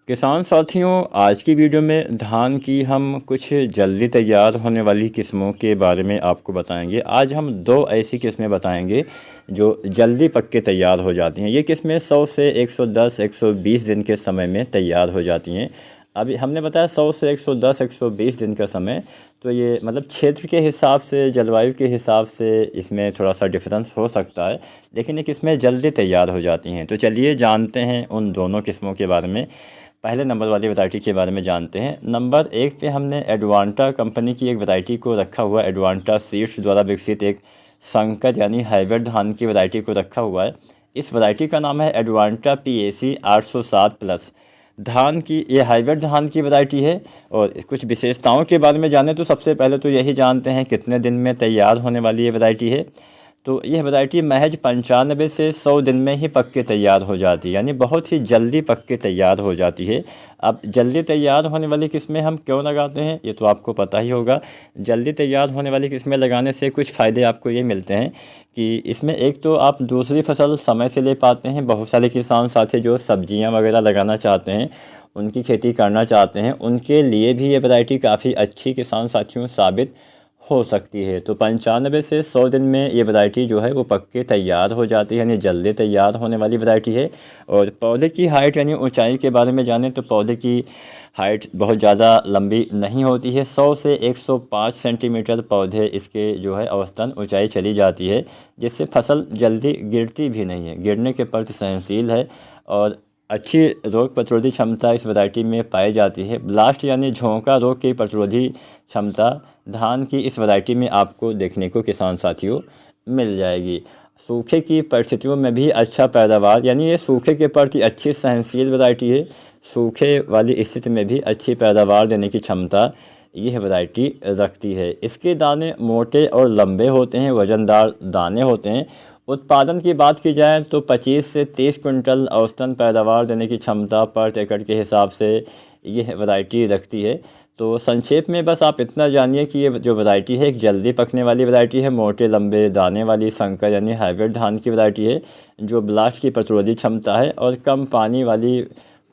किसान साथियों, आज की वीडियो में धान की हम कुछ जल्दी तैयार होने वाली किस्मों के बारे में आपको बताएंगे। आज हम दो ऐसी किस्में बताएंगे जो जल्दी पक के तैयार हो जाती हैं। ये किस्में 100 से 110 120 दिन के समय में तैयार हो जाती हैं। अभी हमने बताया 100 से 110 120 दिन का समय, तो ये मतलब क्षेत्र के हिसाब से, जलवायु के हिसाब से इसमें थोड़ा सा डिफरेंस हो सकता है, लेकिन ये किस्में जल्दी तैयार हो जाती हैं। तो चलिए जानते हैं उन दोनों किस्मों के बारे में। पहले नंबर वाली वैरायटी के बारे में जानते हैं। नंबर 1 पे हमने एडवांटा कंपनी की एक वैरायटी को रखा हुआ है। एडवांटा सीड्स द्वारा विकसित एक संकर यानी हाइब्रिड धान की वैरायटी को रखा हुआ है। इस वैरायटी का नाम है एडवांटा PAC 807 प्लस। धान की ये हाइब्रिड धान की वैरायटी है। और कुछ विशेषताओं के बारे में जाने तो सबसे पहले तो यही जानते हैं कितने दिन में तैयार होने वाली ये वैरायटी है। तो यह वैरायटी महज 95 से 100 दिन में ही पक के तैयार हो जाती है, यानी बहुत ही जल्दी पक के तैयार हो जाती है। अब जल्दी तैयार होने वाली किस्में हम क्यों लगाते हैं ये तो आपको पता ही होगा। जल्दी तैयार होने वाली किस्में लगाने से कुछ फ़ायदे आपको ये मिलते हैं कि इसमें एक तो आप दूसरी फसल समय से ले पाते हैं। बहुत सारे किसान साथी जो सब्जियां वगैरह लगाना चाहते हैं, उनकी खेती करना चाहते हैं, उनके लिए भी ये वैरायटी काफ़ी अच्छी किसान साथियों साबित हो सकती है। तो 95 से 100 दिन में ये वैरायटी जो है वो पक के तैयार हो जाती है, यानी जल्दी तैयार होने वाली वैरायटी है। और पौधे की हाइट यानी ऊंचाई के बारे में जानें तो पौधे की हाइट बहुत ज़्यादा लंबी नहीं होती है। 100 से 105 सेंटीमीटर पौधे इसके जो है औसतन ऊंचाई चली जाती है, जिससे फसल जल्दी गिरती भी नहीं है, गिरने के प्रति सहनशील है। और अच्छी रोग प्रतिरोधी क्षमता इस वैरायटी में पाई जाती है। ब्लास्ट यानी झोंका रोग की प्रतिरोधी क्षमता धान की इस वैरायटी में आपको देखने को किसान साथियों मिल जाएगी। सूखे की परिस्थितियों में भी अच्छा पैदावार, यानी ये सूखे के प्रति अच्छी सहनशील वैरायटी है। सूखे वाली स्थिति में भी अच्छी पैदावार देने की क्षमता यह वैरायटी रखती है। इसके दाने मोटे और लंबे होते हैं, वज़नदार दाने होते हैं। उत्पादन की बात की जाए तो 25 से 30 क्विंटल औसतन पैदावार देने की क्षमता पर एकड़ के हिसाब से यह वैरायटी रखती है। तो संक्षेप में बस आप इतना जानिए कि ये जो वैरायटी है एक जल्दी पकने वाली वैरायटी है, मोटे लंबे दाने वाली संकर यानी हाइब्रिड धान की वैरायटी है, जो ब्लास्ट की प्रतिरोधी क्षमता है और कम पानी वाली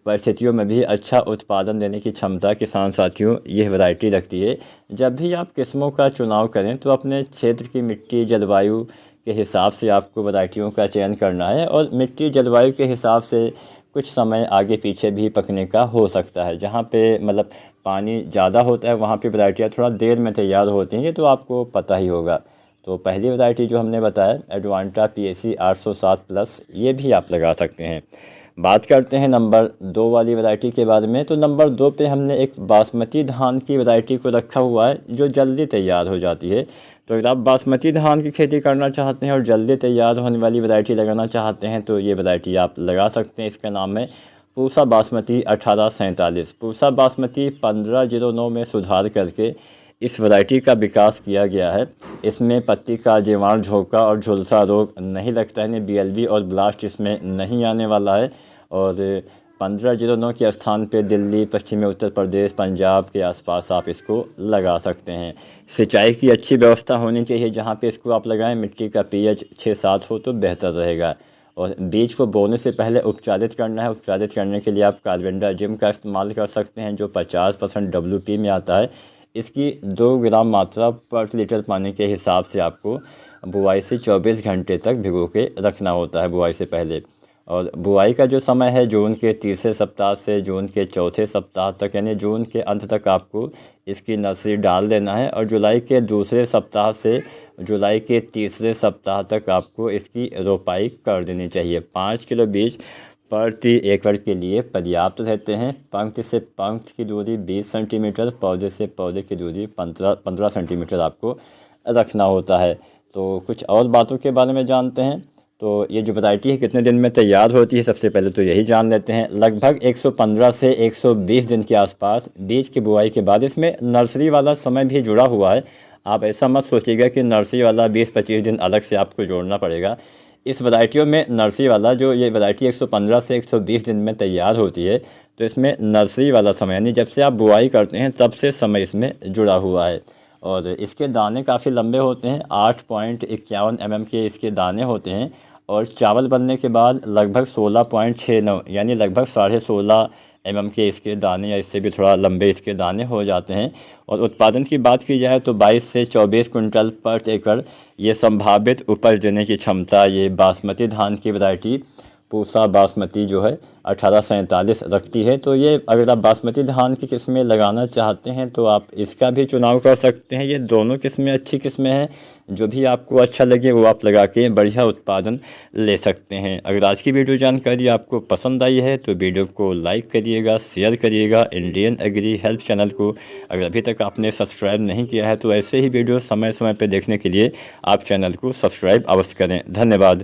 परिस्थितियों में भी अच्छा उत्पादन देने की क्षमता किसान साथियों यह वैरायटी रखती है। जब भी आप किस्मों का चुनाव करें तो अपने क्षेत्र की मिट्टी जलवायु के हिसाब से आपको वैरायटियों का चयन करना है। और मिट्टी जलवायु के हिसाब से कुछ समय आगे पीछे भी पकने का हो सकता है। जहाँ पे मतलब पानी ज़्यादा होता है वहाँ पे वैरायटियाँ थोड़ा देर में तैयार होती हैं, ये तो आपको पता ही होगा। तो पहली वैरायटी जो हमने बताया एडवांटा PAC 807 प्लस, ये भी आप लगा सकते हैं। बात करते हैं नंबर 2 वाली वैरायटी के बारे में। तो नंबर 2 पे हमने एक बासमती धान की वैरायटी को रखा हुआ है जो जल्दी तैयार हो जाती है। तो अगर आप बासमती धान की खेती करना चाहते हैं और जल्दी तैयार होने वाली वैरायटी लगाना चाहते हैं तो ये वैरायटी आप लगा सकते हैं। इसका नाम है पूसा बासमती 1847। पूसा बासमती 1509 में सुधार करके इस वैरायटी का विकास किया गया है। इसमें पत्ती का जीवाणु झोंका और झुलसा रोग नहीं लगता है, BLV और ब्लास्ट इसमें नहीं आने वाला है। और 1509 के स्थान पे दिल्ली, पश्चिमी उत्तर प्रदेश, पंजाब के आसपास आप इसको लगा सकते हैं। सिंचाई की अच्छी व्यवस्था होनी चाहिए जहाँ पे इसको आप लगाएं। मिट्टी का pH 6-7 हो तो बेहतर रहेगा। और बीज को बोने से पहले उपचारित करना है। उपचारित करने के लिए आप कार्बेंडाजिम का इस्तेमाल कर सकते हैं जो 50% WP में आता है। इसकी 2 ग्राम मात्रा पर लीटर पानी के हिसाब से आपको बुआई से 24 घंटे तक भिगो के रखना होता है बुआई से पहले। और बुआई का जो समय है जून के तीसरे सप्ताह से जून के चौथे सप्ताह तक, यानी जून के अंत तक आपको इसकी नर्सरी डाल देना है। और जुलाई के दूसरे सप्ताह से जुलाई के तीसरे सप्ताह तक आपको इसकी रोपाई कर देनी चाहिए। 5 किलो बीज प्रति एकड़ के लिए पर्याप्त रहते हैं। पंक्ति से पंक्ति की दूरी 20 सेंटीमीटर, पौधे से पौधे की दूरी 15 सेंटीमीटर आपको रखना होता है। तो कुछ और बातों के बारे में जानते हैं। तो ये जो वैरायटी है कितने दिन में तैयार होती है, सबसे पहले तो यही जान लेते हैं। लगभग 115 से 120 दिन के आसपास बीज की बुआई के बाद इसमें नर्सरी वाला समय भी जुड़ा हुआ है। आप ऐसा मत सोचिएगा कि नर्सरी वाला 20-25 दिन अलग से आपको जोड़ना पड़ेगा। इस वैरायटियों में नर्सरी वाला जो ये वैरायटी 115 से 120 दिन में तैयार होती है, तो इसमें नर्सरी वाला समय यानी जब से आप बुआई करते हैं तब से समय इसमें जुड़ा हुआ है। और इसके दाने काफ़ी लंबे होते हैं, 8.51 mm के इसके दाने होते हैं। और चावल बनने के बाद लगभग 16.69 यानी लगभग 16.5 mm के इसके दाने या इससे भी थोड़ा लंबे इसके दाने हो जाते हैं। और उत्पादन की बात की जाए तो 22 से 24 कुंटल पर एकड़ ये संभावित उपज देने की क्षमता ये बासमती धान की वैरायटी पूसा बासमती जो है 1847 रखती है। तो ये अगर आप बासमती धान की किस्में लगाना चाहते हैं तो आप इसका भी चुनाव कर सकते हैं। ये दोनों किस्में अच्छी किस्में हैं, जो भी आपको अच्छा लगे वो आप लगा के बढ़िया उत्पादन ले सकते हैं। अगर आज की वीडियो जानकारी आपको पसंद आई है तो वीडियो को लाइक करिएगा, शेयर करिएगा। इंडियन एग्री हेल्प चैनल को अगर अभी तक आपने सब्सक्राइब नहीं किया है तो ऐसे ही वीडियो समय समय पर देखने के लिए आप चैनल को सब्सक्राइब अवश्य करें। धन्यवाद।